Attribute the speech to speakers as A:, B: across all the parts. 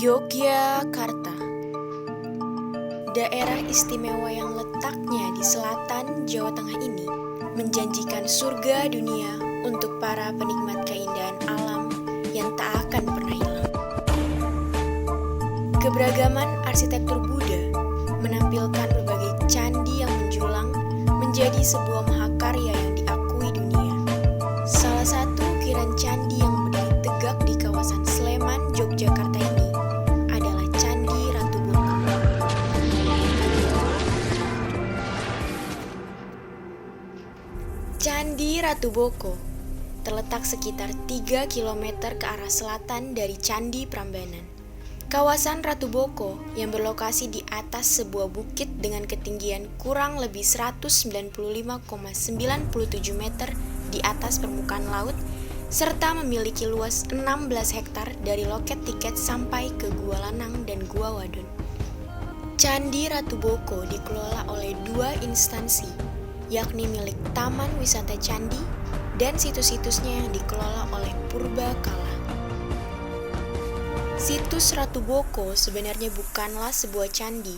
A: Yogyakarta, daerah istimewa yang letaknya di selatan Jawa Tengah ini menjanjikan surga dunia untuk para penikmat keindahan alam yang tak akan pernah hilang. Keberagaman arsitektur Buddha menampilkan berbagai candi yang menjulang menjadi sebuah mahakarya yang diakui dunia. Salah satu ukiran candi yang berdiri tegak di kawasan Sleman, Yogyakarta ini adalah Candi Ratu Boko. Candi Ratu Boko terletak sekitar 3 km ke arah selatan dari Candi Prambanan. Kawasan Ratu Boko yang berlokasi di atas sebuah bukit dengan ketinggian kurang lebih 195,97 meter di atas permukaan laut, serta memiliki luas 16 hektar dari loket tiket sampai ke Gua Lanang dan Gua Wadon. Candi Ratu Boko dikelola oleh dua instansi, yakni milik Taman Wisata Candi dan situs-situsnya yang dikelola oleh Purbakala. Situs Ratu Boko sebenarnya bukanlah sebuah candi,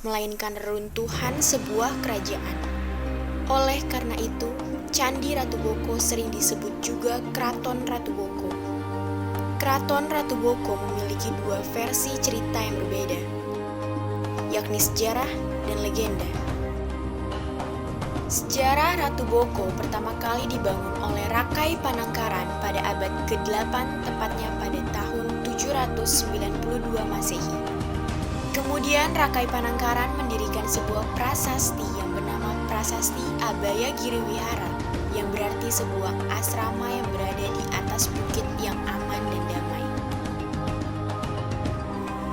A: melainkan reruntuhan sebuah kerajaan. Oleh karena itu, Candi Ratu Boko sering disebut juga Kraton Ratu Boko. Kraton Ratu Boko memiliki dua versi cerita yang berbeda, yakni sejarah dan legenda. Sejarah Ratu Boko pertama kali dibangun oleh Rakai Panangkaran pada abad ke-8, tepatnya pada tahun 792 Masehi. Kemudian Rakai Panangkaran mendirikan sebuah prasasti yang bernama Prasasti Abaya Giri Wihara, yang berarti sebuah asrama yang berada di atas bukit yang aman dan damai.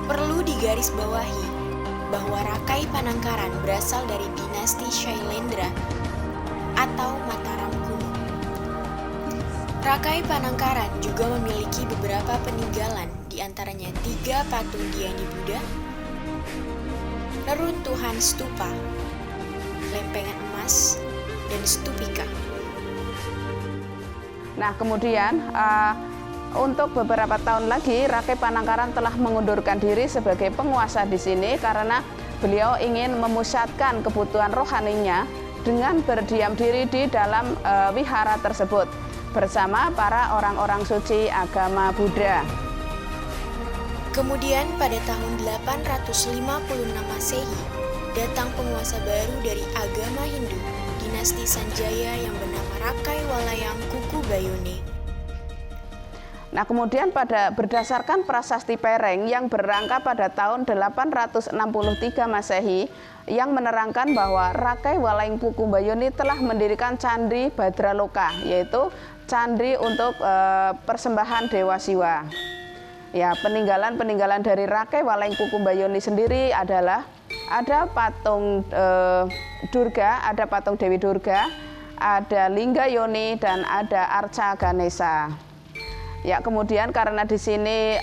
A: Perlu digarisbawahi bahwa Rakai Panangkaran berasal dari dinasti Shailendra atau Mataram kuno. Rakai Panangkaran juga memiliki beberapa peninggalan, di antaranya 3 patung Dhyani Buddha, reruntuhan stupa, lempengan emas, dan stupika.
B: Nah, kemudian untuk beberapa tahun lagi Rakai Panangkaran telah mengundurkan diri sebagai penguasa di sini karena beliau ingin memusatkan kebutuhan rohaninya dengan berdiam diri di dalam wihara tersebut bersama para orang-orang suci agama Buddha.
A: Kemudian pada tahun 856 Masehi, datang penguasa baru dari agama Hindu, dinasti Sanjaya yang bernama Rakai Walayang Kukubayone.
B: Nah, kemudian berdasarkan prasasti Pereng yang berangka pada tahun 863 Masehi yang menerangkan bahwa Rakai Walayang Kukubayone telah mendirikan Candi Badraloka, yaitu candi untuk persembahan Dewa Siwa. Ya, peninggalan dari Rakai Walayang Kukubayone sendiri adalah ada patung Durga, ada patung Dewi Durga, ada Lingga Yoni, dan ada Arca Ganesha. Ya, kemudian karena di sini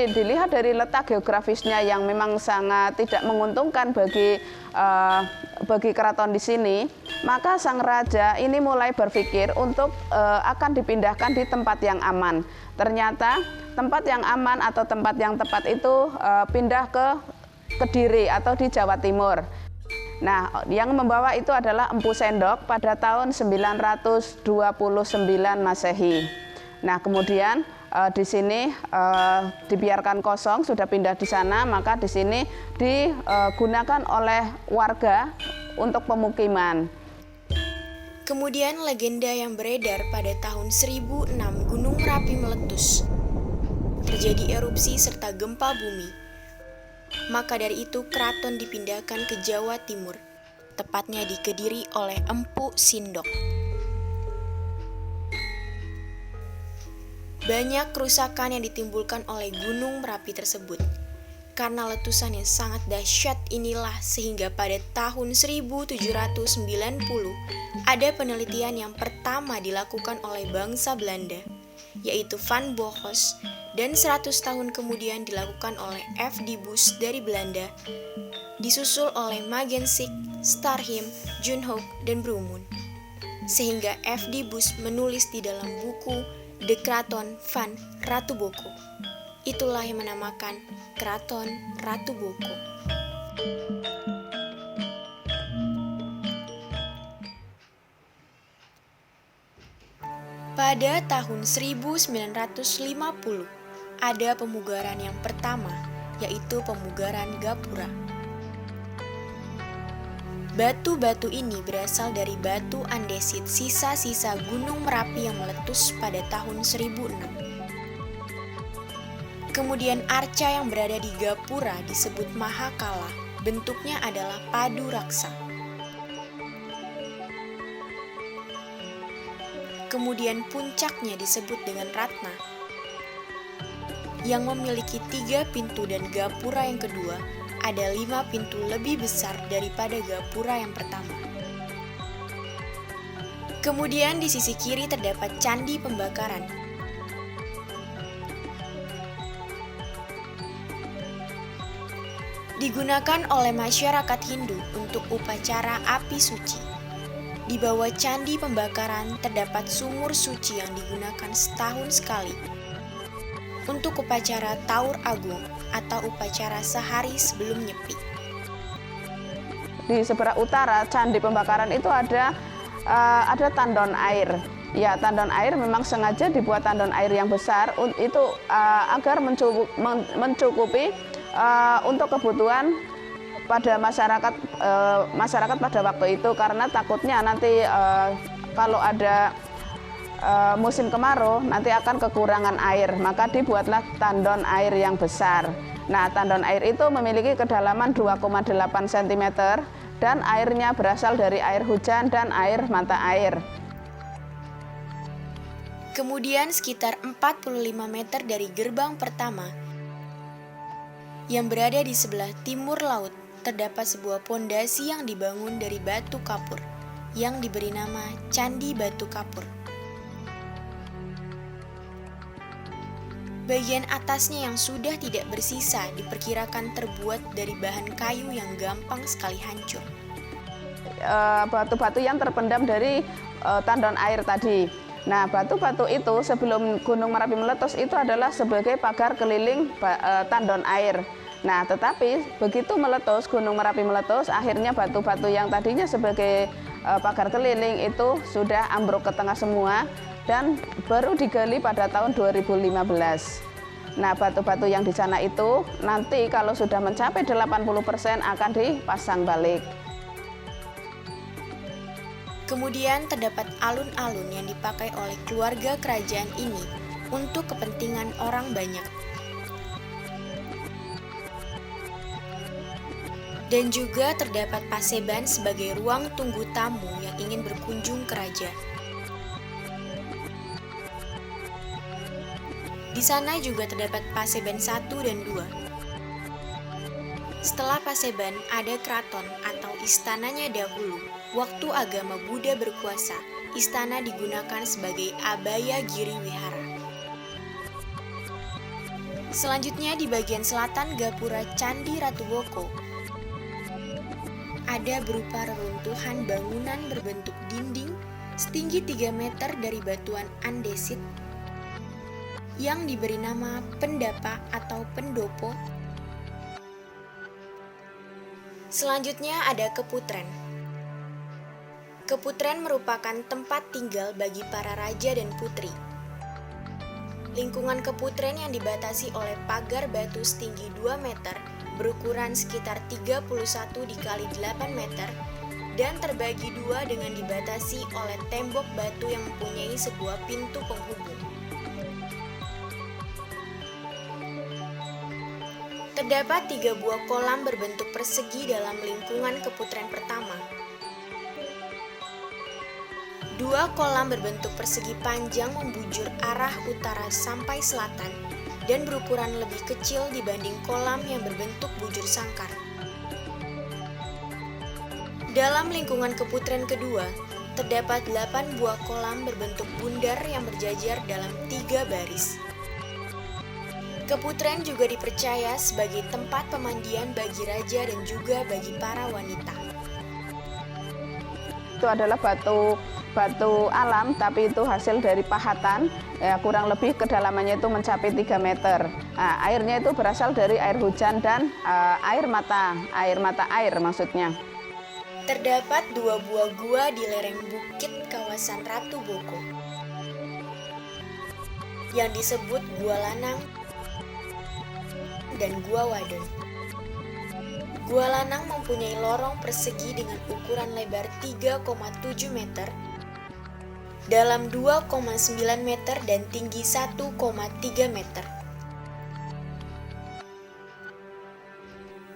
B: dilihat dari letak geografisnya yang memang sangat tidak menguntungkan bagi keraton di sini, maka sang raja ini mulai berpikir untuk akan dipindahkan di tempat yang aman. Ternyata tempat yang aman atau tempat yang tepat itu pindah ke Kediri atau di Jawa Timur. Nah, yang membawa itu adalah Empu Sendok pada tahun 929 Masehi. Nah, kemudian di sini dibiarkan kosong, sudah pindah di sana, maka di sini digunakan oleh warga untuk pemukiman.
A: Kemudian legenda yang beredar pada tahun 1006 Gunung Merapi meletus. Terjadi erupsi serta gempa bumi. Maka dari itu keraton dipindahkan ke Jawa Timur, tepatnya di Kediri oleh Empu Sindok. Banyak kerusakan yang ditimbulkan oleh Gunung Merapi tersebut. Karena letusan yang sangat dahsyat inilah sehingga pada tahun 1790 ada penelitian yang pertama dilakukan oleh bangsa Belanda, yaitu Van Bohos, dan 100 tahun kemudian dilakukan oleh F.D. Busch dari Belanda, disusul oleh Magensik, Starhim, Junhoek, dan Brumund. Sehingga F.D. Busch menulis di dalam buku The Kraton van Ratu Boko. Itulah yang menamakan Keraton Ratu Boko. Pada tahun 1950, ada pemugaran yang pertama, yaitu pemugaran Gapura. Batu-batu ini berasal dari batu andesit sisa-sisa Gunung Merapi yang meletus pada tahun 1006. Kemudian arca yang berada di Gapura disebut Mahakala, bentuknya adalah padu raksa. Kemudian puncaknya disebut dengan Ratna, yang memiliki 3 pintu, dan Gapura yang kedua ada 5 pintu lebih besar daripada Gapura yang pertama. Kemudian di sisi kiri terdapat Candi Pembakaran. Digunakan oleh masyarakat Hindu untuk upacara api suci. Di bawah Candi Pembakaran terdapat sumur suci yang digunakan setahun sekali untuk upacara Taur Agung atau upacara sehari sebelum Nyepi.
B: Di sebelah utara Candi Pembakaran itu ada tandon air. Ya, tandon air memang sengaja dibuat tandon air yang besar itu agar mencukupi untuk kebutuhan pada masyarakat pada waktu itu, karena takutnya nanti kalau ada musim kemarau nanti akan kekurangan air, maka dibuatlah tandon air yang besar. Nah, tandon air itu memiliki kedalaman 2,8 cm dan airnya berasal dari air hujan dan air mata air.
A: Kemudian sekitar 45 meter dari gerbang pertama yang berada di sebelah timur laut terdapat sebuah pondasi yang dibangun dari batu kapur yang diberi nama Candi Batu Kapur. Bagian atasnya yang sudah tidak bersisa diperkirakan terbuat dari bahan kayu yang gampang sekali hancur.
B: Batu-batu yang terpendam dari tandon air tadi. Nah, batu-batu itu sebelum Gunung Merapi meletus itu adalah sebagai pagar keliling tandon air. Nah, tetapi begitu meletus, Gunung Merapi meletus, akhirnya batu-batu yang tadinya sebagai pagar keliling itu sudah ambruk ke tengah semua dan baru digali pada tahun 2015. Nah, batu-batu yang di sana itu nanti kalau sudah mencapai 80% akan dipasang balik.
A: Kemudian terdapat alun-alun yang dipakai oleh keluarga kerajaan ini untuk kepentingan orang banyak. Dan juga terdapat paseban sebagai ruang tunggu tamu yang ingin berkunjung ke raja. Di sana juga terdapat paseban 1 dan 2. Setelah paseban ada keraton atau istananya dahulu. Waktu agama Buddha berkuasa, istana digunakan sebagai Abaya Giri Wihara. Selanjutnya di bagian selatan Gapura Candi Ratu Boko ada berupa reruntuhan bangunan berbentuk dinding setinggi 3 meter dari batuan andesit yang diberi nama Pendapa atau Pendopo. Selanjutnya ada Keputren. Keputren merupakan tempat tinggal bagi para raja dan putri. Lingkungan Keputren yang dibatasi oleh pagar batu setinggi 2 meter berukuran sekitar 31 dikali 8 meter dan terbagi 2 dengan dibatasi oleh tembok batu yang mempunyai sebuah pintu penghubung. Terdapat 3 buah kolam berbentuk persegi dalam lingkungan Keputren pertama. 2 kolam berbentuk persegi panjang membujur arah utara sampai selatan dan berukuran lebih kecil dibanding kolam yang berbentuk bujur sangkar. Dalam lingkungan Keputren kedua, terdapat 8 buah kolam berbentuk bundar yang berjajar dalam 3 baris. Keputren juga dipercaya sebagai tempat pemandian bagi raja dan juga bagi para wanita.
B: Itu adalah batu batu alam, tapi itu hasil dari pahatan, ya kurang lebih kedalamannya itu mencapai 3 meter. Nah, airnya itu berasal dari air hujan dan air mata air maksudnya.
A: Terdapat 2 buah gua di lereng bukit kawasan Ratu Boko yang disebut Gua Lanang dan Gua Wadon. Gua Lanang mempunyai lorong persegi dengan ukuran lebar 3,7 meter, dalam 2,9 meter dan tinggi 1,3 meter.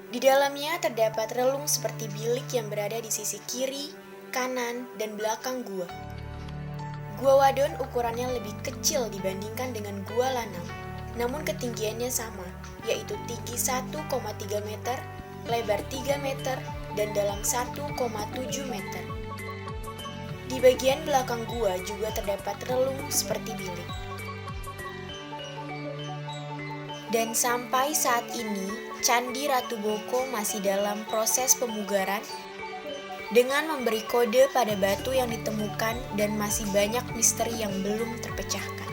A: Di dalamnya terdapat relung seperti bilik yang berada di sisi kiri, kanan, dan belakang gua. Gua Wadon ukurannya lebih kecil dibandingkan dengan Gua Lanang, namun ketinggiannya sama, yaitu tinggi 1,3 meter, lebar 3 meter, dan dalam 1,7 meter. Di bagian belakang gua juga terdapat relung seperti bilik. Dan sampai saat ini, Candi Ratu Boko masih dalam proses pemugaran dengan memberi kode pada batu yang ditemukan dan masih banyak misteri yang belum terpecahkan.